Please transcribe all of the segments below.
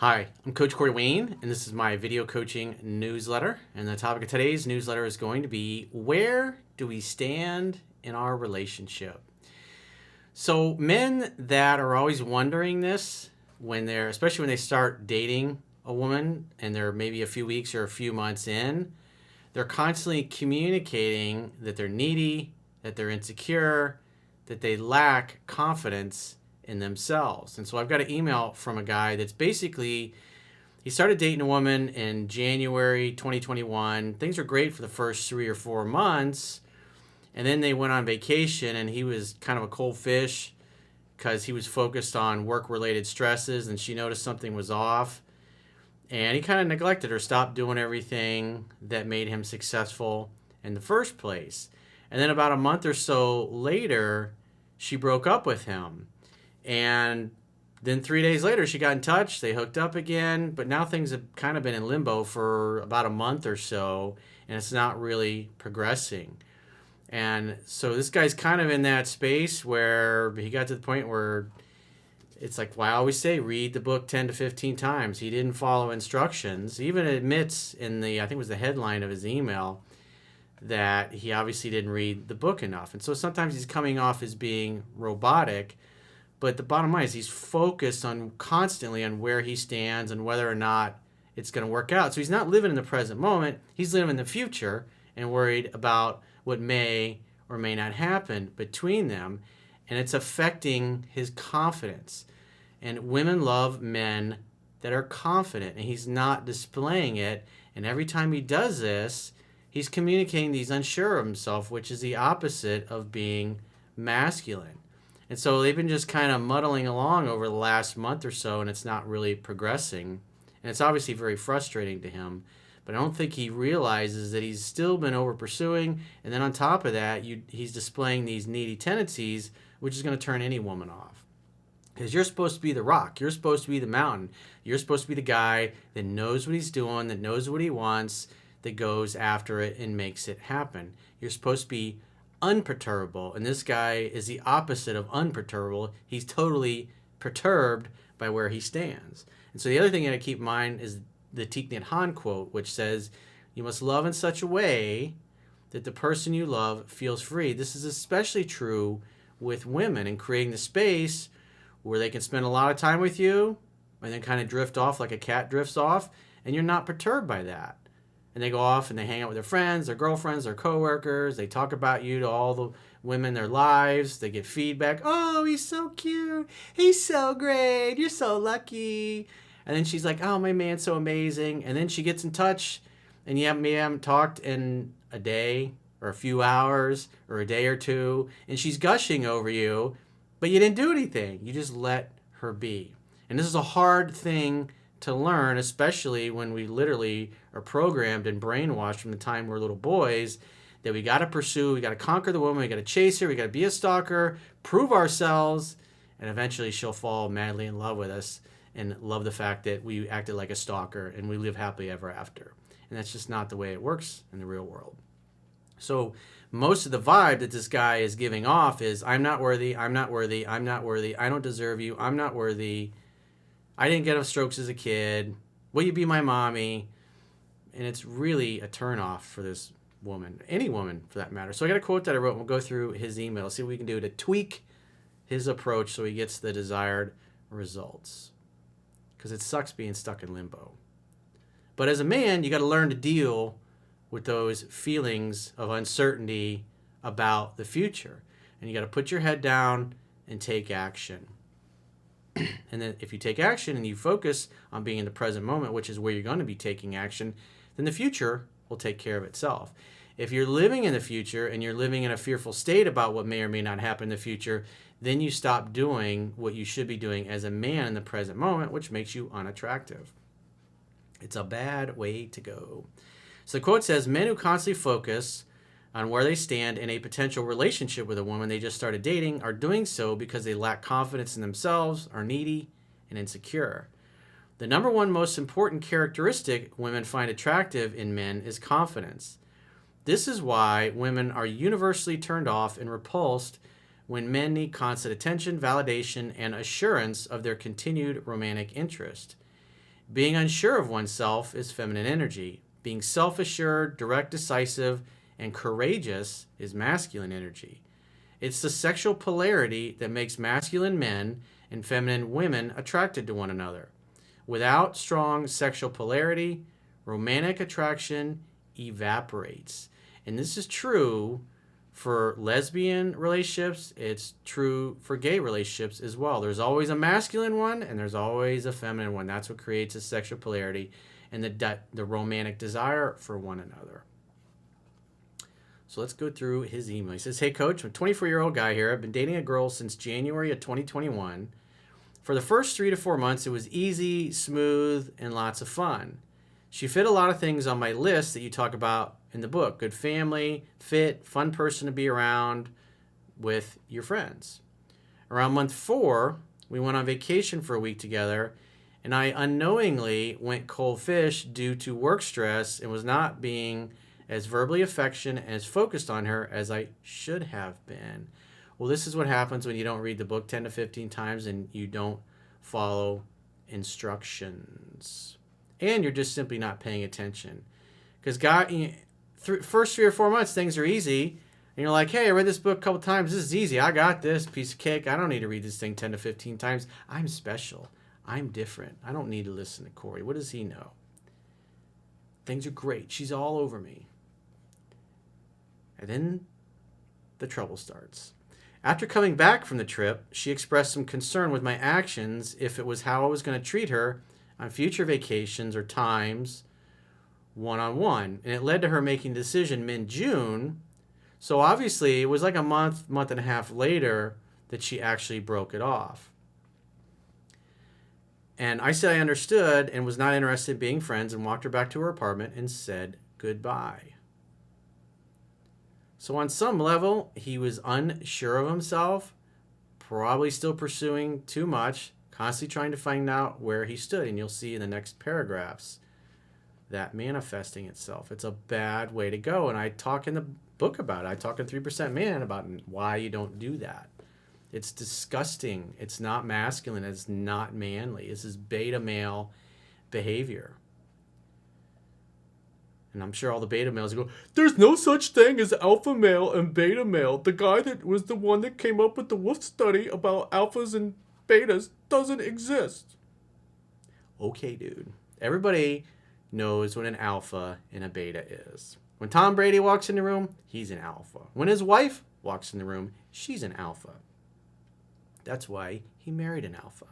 Hi, I'm Coach Corey Wayne, and this is my video coaching newsletter. And the topic of today's newsletter is going to be, where do we stand in our relationship? So men that are always wondering this, especially when they start dating a woman and they're maybe a few weeks or a few months in, they're constantly communicating that they're needy, that they're insecure, that they lack confidence in themselves. And so I've got an email from a guy that's basically, he started dating a woman in January 2021. Things were great for the first 3 or 4 months. And then they went on vacation, and he was kind of a cold fish because he was focused on work-related stresses, and she noticed something was off. And he kind of neglected her, stopped doing everything that made him successful in the first place. And then about a month or so later, she broke up with him. And then 3 days later, she got in touch. They hooked up again. But now things have kind of been in limbo for about a month or so, and it's not really progressing. And so this guy's kind of in that space where he got to the point where it's like, well, I always say, read the book 10 to 15 times. He didn't follow instructions. He even admits in I think it was the headline of his email, that he obviously didn't read the book enough. And so sometimes he's coming off as being robotic, but the bottom line is he's focused on constantly on where he stands and whether or not it's going to work out. So he's not living in the present moment. He's living in the future and worried about what may or may not happen between them. And it's affecting his confidence. And women love men that are confident, and he's not displaying it. And every time he does this, he's communicating that he's unsure of himself, which is the opposite of being masculine. And so they've been just kind of muddling along over the last month or so, and it's not really progressing. And it's obviously very frustrating to him. But I don't think he realizes that he's still been over pursuing. And then on top of that, he's displaying these needy tendencies, which is going to turn any woman off. Because you're supposed to be the rock. You're supposed to be the mountain. You're supposed to be the guy that knows what he's doing, that knows what he wants, that goes after it and makes it happen. You're supposed to be unperturbable. And this guy is the opposite of unperturbable. He's totally perturbed by where he stands. And so the other thing you got to keep in mind is the Thich Nhat Hanh quote, which says, you must love in such a way that the person you love feels free. This is especially true with women, and creating the space where they can spend a lot of time with you and then kind of drift off like a cat drifts off, and you're not perturbed by that. And they go off and they hang out with their friends, their girlfriends, their coworkers. They talk about you to all the women in their lives. They get feedback. Oh, he's so cute. He's so great. You're so lucky. And then she's like, oh, my man's so amazing. And then she gets in touch, and you haven't talked in a day or a few hours or a day or two, and she's gushing over you, but you didn't do anything. You just let her be. And this is a hard thing to learn, especially when we literally are programmed and brainwashed from the time we're little boys, that we got to pursue, we got to conquer the woman, we got to chase her, we got to be a stalker, prove ourselves, and eventually she'll fall madly in love with us and love the fact that we acted like a stalker and we live happily ever after. And that's just not the way it works in the real world. So most of the vibe that this guy is giving off is, I'm not worthy, I'm not worthy, I'm not worthy, I don't deserve you, I'm not worthy, I didn't get enough strokes as a kid, will you be my mommy? And it's really a turnoff for this woman, any woman for that matter. So I got a quote that I wrote, and we'll go through his email, see what we can do to tweak his approach so he gets the desired results. Because it sucks being stuck in limbo. But as a man, you got to learn to deal with those feelings of uncertainty about the future. And you got to put your head down and take action. And then if you take action and you focus on being in the present moment, which is where you're going to be taking action, then the future will take care of itself. If you're living in the future and you're living in a fearful state about what may or may not happen in the future, then you stop doing what you should be doing as a man in the present moment, which makes you unattractive. It's a bad way to go. So the quote says, men who constantly focus on where they stand in a potential relationship with a woman they just started dating are doing so because they lack confidence in themselves, are needy, and insecure. The number one most important characteristic women find attractive in men is confidence. This is why women are universally turned off and repulsed when men need constant attention, validation, and assurance of their continued romantic interest. Being unsure of oneself is feminine energy. Being self-assured, direct, decisive, and courageous is masculine energy. It's the sexual polarity that makes masculine men and feminine women attracted to one another. Without strong sexual polarity, romantic attraction evaporates. And this is true for lesbian relationships. It's true for gay relationships as well. There's always a masculine one and there's always a feminine one. That's what creates a sexual polarity and the romantic desire for one another. So let's go through his email. He says, "Hey, Coach, I'm a 24-year-old guy here. I've been dating a girl since January of 2021. For the first 3 to 4 months, it was easy, smooth, and lots of fun. She fit a lot of things on my list that you talk about in the book. Good family, fit, fun person to be around with your friends. Around month 4, we went on vacation for a week together, and I unknowingly went cold fish due to work stress and was not being as verbally affectionate and as focused on her as I should have been." Well, this is what happens when you don't read the book 10 to 15 times and you don't follow instructions. And you're just simply not paying attention. Because first 3 or 4 months, things are easy. And you're like, hey, I read this book a couple times. This is easy. I got this piece of cake. I don't need to read this thing 10 to 15 times. I'm special. I'm different. I don't need to listen to Corey. What does he know? Things are great. She's all over me. And then the trouble starts. After coming back from the trip, she expressed some concern with my actions if it was how I was going to treat her on future vacations or times one-on-one. And it led to her making a decision mid-June. So obviously it was like a month and a half later that she actually broke it off. And I said I understood and was not interested in being friends and walked her back to her apartment and said goodbye. So on some level, he was unsure of himself, probably still pursuing too much, constantly trying to find out where he stood. And you'll see in the next paragraphs that manifesting itself. It's a bad way to go. And I talk in the book about it. I talk in 3% Man about why you don't do that. It's disgusting. It's not masculine. It's not manly. This is beta male behavior. And I'm sure all the beta males go, there's no such thing as alpha male and beta male. The guy that was the one that came up with the wolf study about alphas and betas doesn't exist. Okay, dude. Everybody knows what an alpha and a beta is. When Tom Brady walks in the room, he's an alpha. When his wife walks in the room, she's an alpha. That's why he married an alpha.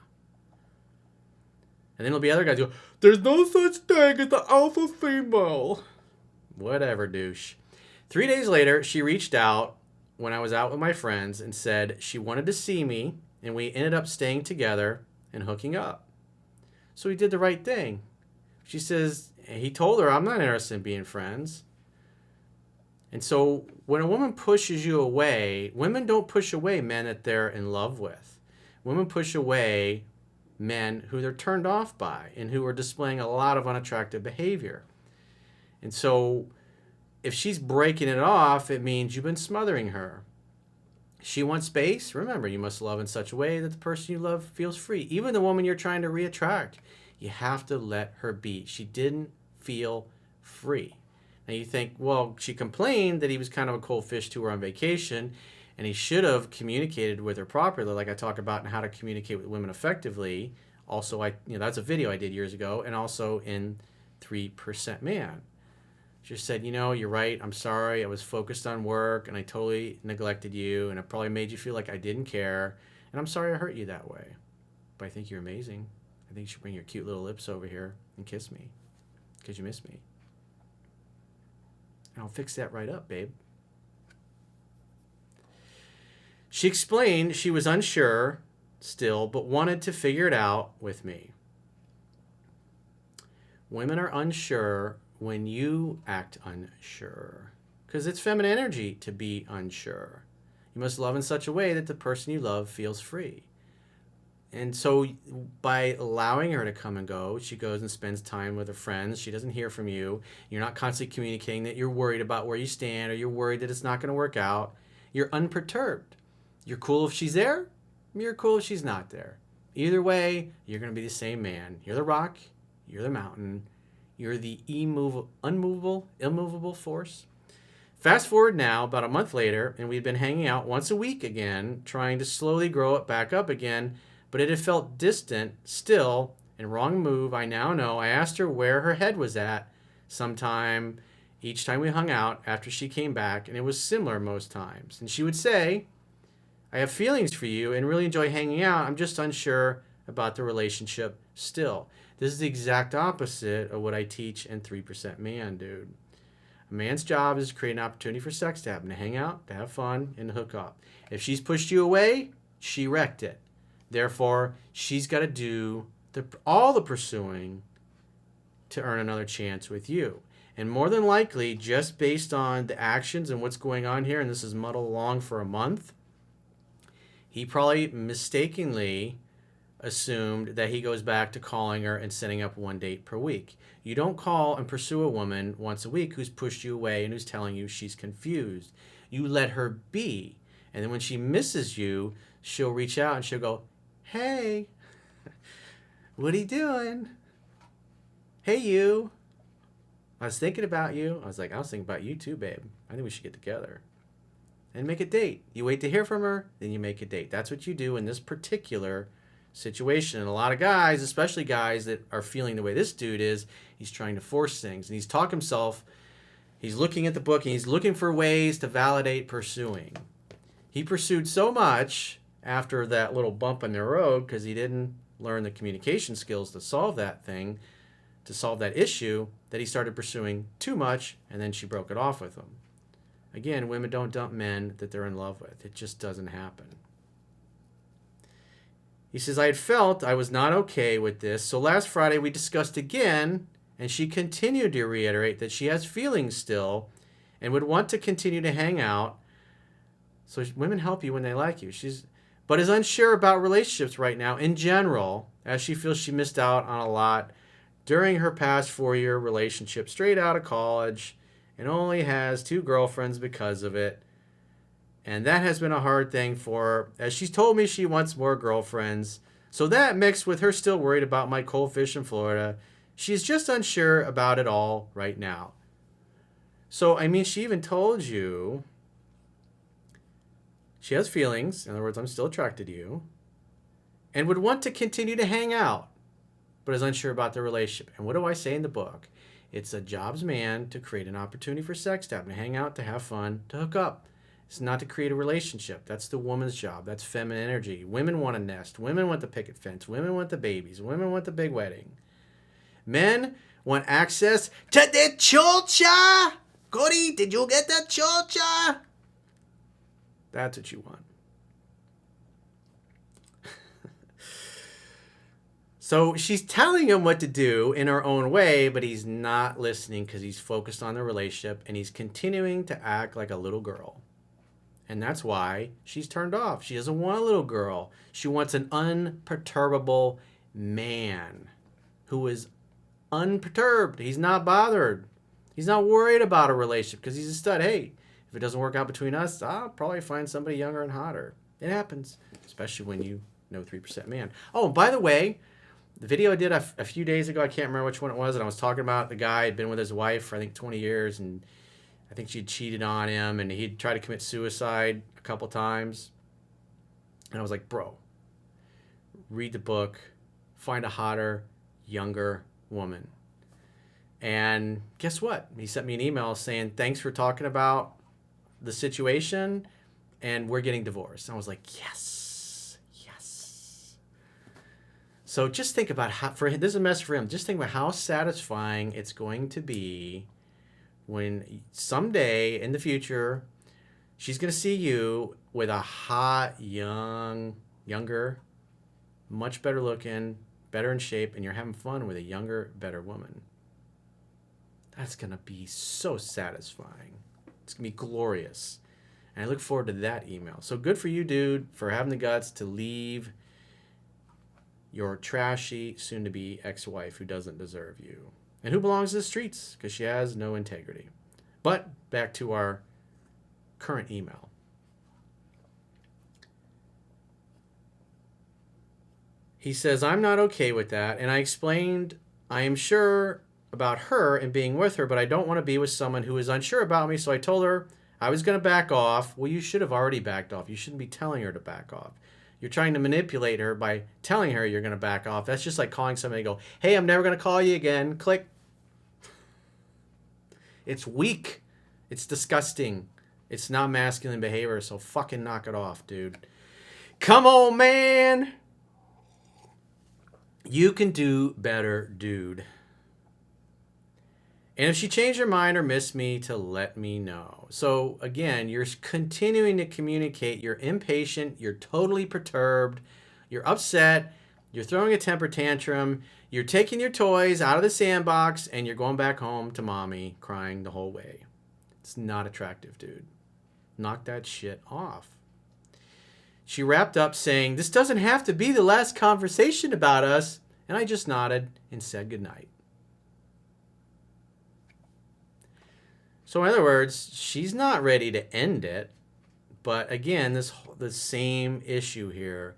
And then there'll be other guys who go, there's no such thing as the alpha female. Whatever, douche. 3 days later, she reached out when I was out with my friends and said she wanted to see me, and we ended up staying together and hooking up. So he did the right thing. She says, he told her, I'm not interested in being friends. And so when a woman pushes you away, women don't push away men that they're in love with. Women push away men who they're turned off by and who are displaying a lot of unattractive behavior. And so if she's breaking it off, it means you've been smothering her. She wants space. Remember, you must love in such a way that the person you love feels free. Even the woman you're trying to reattract, you have to let her be. She didn't feel free. Now you think, well, she complained that he was kind of a cold fish to her on vacation, and he should have communicated with her properly, like I talk about in how to communicate with women effectively. Also, that's a video I did years ago, and also in 3% Man. She just said, you're right. I'm sorry. I was focused on work, and I totally neglected you, and it probably made you feel like I didn't care, and I'm sorry I hurt you that way. But I think you're amazing. I think you should bring your cute little lips over here and kiss me, because you miss me. And I'll fix that right up, babe. She explained she was unsure still, but wanted to figure it out with me. Women are unsure when you act unsure, because it's feminine energy to be unsure. You must love in such a way that the person you love feels free. And so by allowing her to come and go, she goes and spends time with her friends. She doesn't hear from you. You're not constantly communicating that you're worried about where you stand, or you're worried that it's not going to work out. You're unperturbed. You're cool if she's there. You're cool if she's not there. Either way, you're going to be the same man. You're the rock. You're the mountain. You're the immovable force. Fast forward now, about a month later, and we'd been hanging out once a week again, trying to slowly grow it back up again, but it had felt distant still and wrong move. I now know. I asked her where her head was at sometime each time we hung out after she came back, and it was similar most times. And she would say, I have feelings for you and really enjoy hanging out. I'm just unsure about the relationship still. This is the exact opposite of what I teach in 3% Man, dude. A man's job is to create an opportunity for sex to happen, to hang out, to have fun, and to hook up. If she's pushed you away, she wrecked it. Therefore, she's got to do all the pursuing to earn another chance with you. And more than likely, just based on the actions and what's going on here, and this is muddled along for a month, he probably mistakenly assumed that he goes back to calling her and setting up one date per week. You don't call and pursue a woman once a week who's pushed you away and who's telling you she's confused. You let her be. And then when she misses you, she'll reach out and she'll go, hey, what are you doing? Hey, you. I was thinking about you. I was thinking about you too, babe. I think we should get together and make a date. You wait to hear from her, then you make a date. That's what you do in this particular situation. And a lot of guys, especially guys that are feeling the way this dude is, he's trying to force things. And he's talking himself. He's looking at the book and he's looking for ways to validate pursuing. He pursued so much after that little bump in the road because he didn't learn the communication skills to solve that thing, to solve that issue, that he started pursuing too much, and then she broke it off with him. Again, women don't dump men that they're in love with. It just doesn't happen. He says, I had felt I was not okay with this, so last Friday we discussed again, and she continued to reiterate that she has feelings still and would want to continue to hang out. So women help you when they like you. But is unsure about relationships right now in general, as she feels she missed out on a lot during her past 4-year relationship straight out of college and only has 2 girlfriends because of it. And that has been a hard thing for her, as she's told me she wants more girlfriends. So that mixed with her still worried about my cold fish in Florida, she's just unsure about it all right now. So, I mean, she even told you she has feelings. In other words, I'm still attracted to you. And would want to continue to hang out, but is unsure about the relationship. And what do I say in the book? It's a job's man to create an opportunity for sex, to happen, to hang out, to have fun, to hook up. It's not to create a relationship. That's the woman's job. That's feminine energy. Women want a nest. Women want the picket fence. Women want the babies. Women want the big wedding. Men want access to the cholcha. Cody, did you get the cholcha? That's what you want. So she's telling him what to do in her own way, but he's not listening because he's focused on the relationship and he's continuing to act like a little girl. And that's why she's turned off. She doesn't want a little girl. She wants an unperturbable man who is unperturbed. He's not bothered. He's not worried about a relationship because he's a stud. Hey, if it doesn't work out between us, I'll probably find somebody younger and hotter. It happens, especially when you know 3% Man. Oh, by the way, the video I did a few days ago, I can't remember which one it was, and I was talking about the guy had been with his wife for, I think, 20 years, and I think she'd cheated on him, and he'd tried to commit suicide a couple times. And I was like, bro, read the book, find a hotter, younger woman. And guess what? He sent me an email saying, thanks for talking about the situation, and we're getting divorced. And I was like, yes, yes. So just think about how, for him, this is a message for him, just think about how satisfying it's going to be when someday in the future, she's going to see you with a hot, younger, much better looking, better in shape, and you're having fun with a younger, better woman. That's going to be so satisfying. It's going to be glorious. And I look forward to that email. So good for you, dude, for having the guts to leave your trashy, soon-to-be ex-wife who doesn't deserve you. And who belongs to the streets because she has no integrity. But back to our current email. He says, I'm not okay with that. And I explained I am sure about her and being with her, but I don't want to be with someone who is unsure about me. So I told her I was going to back off. Well, you should have already backed off. You shouldn't be telling her to back off. You're trying to manipulate her by telling her you're going to back off. That's just like calling somebody and go, hey, I'm never going to call you again. Click. It's weak. It's disgusting. It's not masculine behavior, so fucking knock it off, dude. Come on, man. You can do better, dude. And if she changed her mind or missed me, to let me know. So again, you're continuing to communicate. You're impatient. You're totally perturbed. You're upset. You're throwing a temper tantrum. You're taking your toys out of the sandbox and you're going back home to mommy crying the whole way. It's not attractive, dude. Knock that shit off. She wrapped up saying, this doesn't have to be the last conversation about us. And I just nodded and said goodnight. So in other words, she's not ready to end it. But again, the same issue here.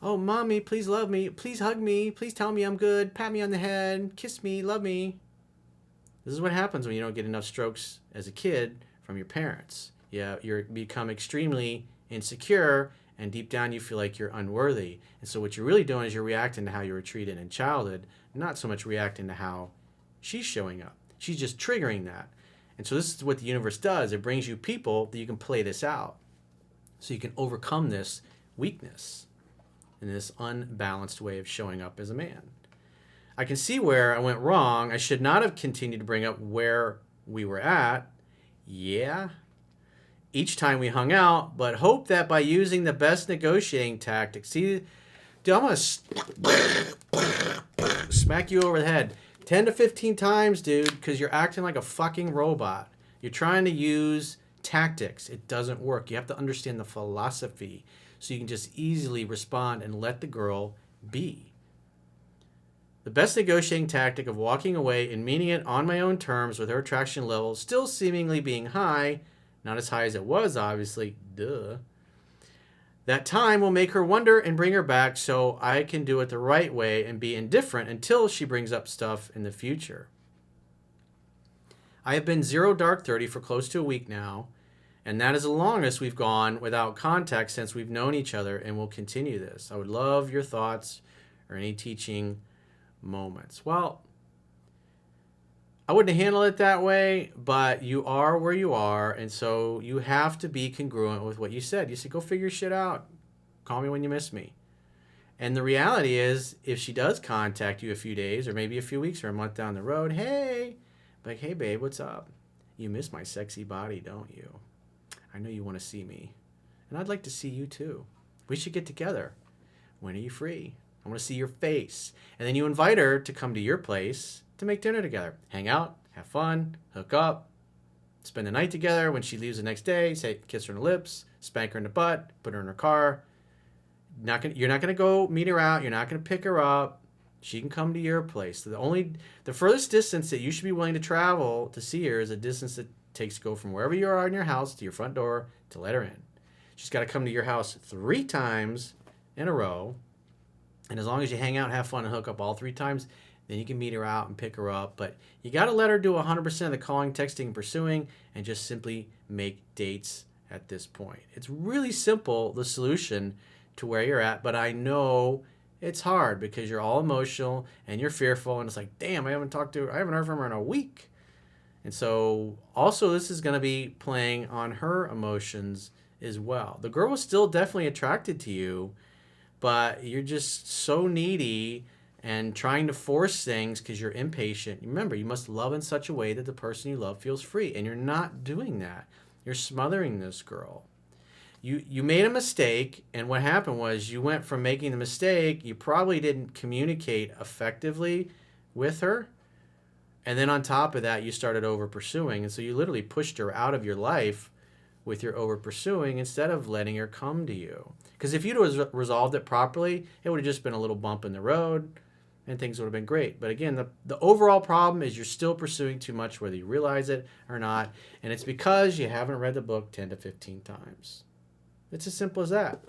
Oh, mommy, please love me. Please hug me. Please tell me I'm good. Pat me on the head. Kiss me. Love me. This is what happens when you don't get enough strokes as a kid from your parents. Yeah, you become extremely insecure, and deep down you feel like you're unworthy. And so what you're really doing is you're reacting to how you were treated in childhood, not so much reacting to how she's showing up. She's just triggering that. And so this is what the universe does. It brings you people that you can play this out. So you can overcome this weakness in this unbalanced way of showing up as a man. I can see where I went wrong. I should not have continued to bring up where we were at. Yeah. Each time we hung out, but hope that by using the best negotiating tactics. See, dude, I'm going to smack you over the head 10 to 15 times, dude, because you're acting like a fucking robot. You're trying to use tactics. It doesn't work. You have to understand the philosophy so you can just easily respond and let the girl be. The best negotiating tactic of walking away and meeting it on my own terms with her attraction level still seemingly being high, not as high as it was, obviously, duh. That time will make her wonder and bring her back so I can do it the right way and be indifferent until she brings up stuff in the future. I have been 0 dark 30 for close to a week now, and that is the longest we've gone without contact since we've known each other, and will continue this. I would love your thoughts or any teaching moments. Well, I wouldn't handle it that way, but you are where you are, and so you have to be congruent with what you said. You said, go figure shit out. Call me when you miss me. And the reality is, if she does contact you a few days or maybe a few weeks or a month down the road, hey, like, hey, babe, what's up? You miss my sexy body, don't you? I know you want to see me, and I'd like to see you too. We should get together. When are you free? I want to see your face. And then you invite her to come to your place to make dinner together. Hang out, have fun, hook up, spend the night together. When she leaves the next day, say, kiss her on the lips, spank her in the butt, put her in her car. You're not going to go meet her out. You're not going to pick her up. She can come to your place. The furthest distance that you should be willing to travel to see her is a distance that takes to go from wherever you are in your house to your front door to let her in. She's got to come to your house 3 times in a row. And as long as you hang out, have fun, and hook up all 3 times, then you can meet her out and pick her up. But you got to let her do 100% of the calling, texting, and pursuing, and just simply make dates at this point. It's really simple, the solution to where you're at. But I know it's hard because you're all emotional and you're fearful. And it's like, damn, I haven't heard from her in a week. And so also this is going to be playing on her emotions as well. The girl was still definitely attracted to you, but you're just so needy and trying to force things because you're impatient. Remember, you must love in such a way that the person you love feels free, and you're not doing that. You're smothering this girl. You made a mistake, and what happened was you went from making the mistake, you probably didn't communicate effectively with her, and then on top of that, you started over pursuing, and so you literally pushed her out of your life with your over pursuing instead of letting her come to you. Because if you'd resolved it properly, it would have just been a little bump in the road, and things would have been great. But again, the overall problem is you're still pursuing too much, whether you realize it or not, and it's because you haven't read the book 10 to 15 times. It's as simple as that.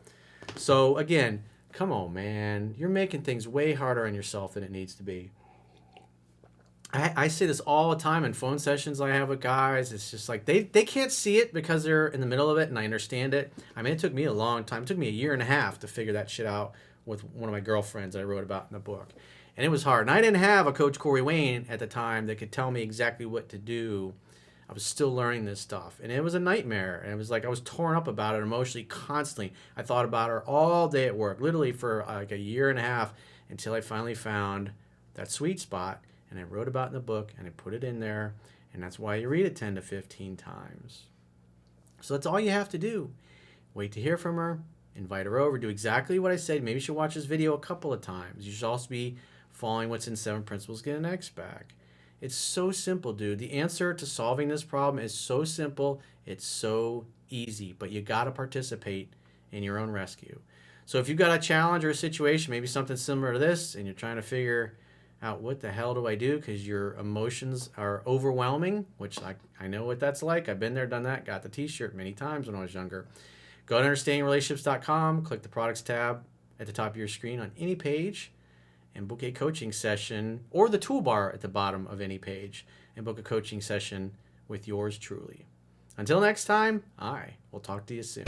So again, come on, man. You're making things way harder on yourself than it needs to be. I say this all the time in phone sessions I have with guys. It's just like they can't see it because they're in the middle of it, and I understand it. I mean, it took me a long time. It took me a year and a half to figure that shit out with one of my girlfriends that I wrote about in the book. And it was hard. And I didn't have a coach, Corey Wayne, at the time that could tell me exactly what to do. I was still learning this stuff. And it was a nightmare. And it was like I was torn up about it emotionally constantly. I thought about her all day at work, literally for like a year and a half, until I finally found that sweet spot. And I wrote about it in the book, and I put it in there. And that's why you read it 10 to 15 times. So that's all you have to do. Wait to hear from her, invite her over, do exactly what I said. Maybe you should watch this video a couple of times. You should also be following what's in 7 Principles, Get an X back. It's so simple, dude. The answer to solving this problem is so simple. It's so easy, but you got to participate in your own rescue. So if you've got a challenge or a situation, maybe something similar to this, and you're trying to figure out what the hell do I do because your emotions are overwhelming, which I know what that's like. I've been there, done that, got the t-shirt many times when I was younger. Go to understandingrelationships.com, click the products tab at the top of your screen on any page, and book a coaching session, or the toolbar at the bottom of any page, and book a coaching session with yours truly. Until next time, I will talk to you soon.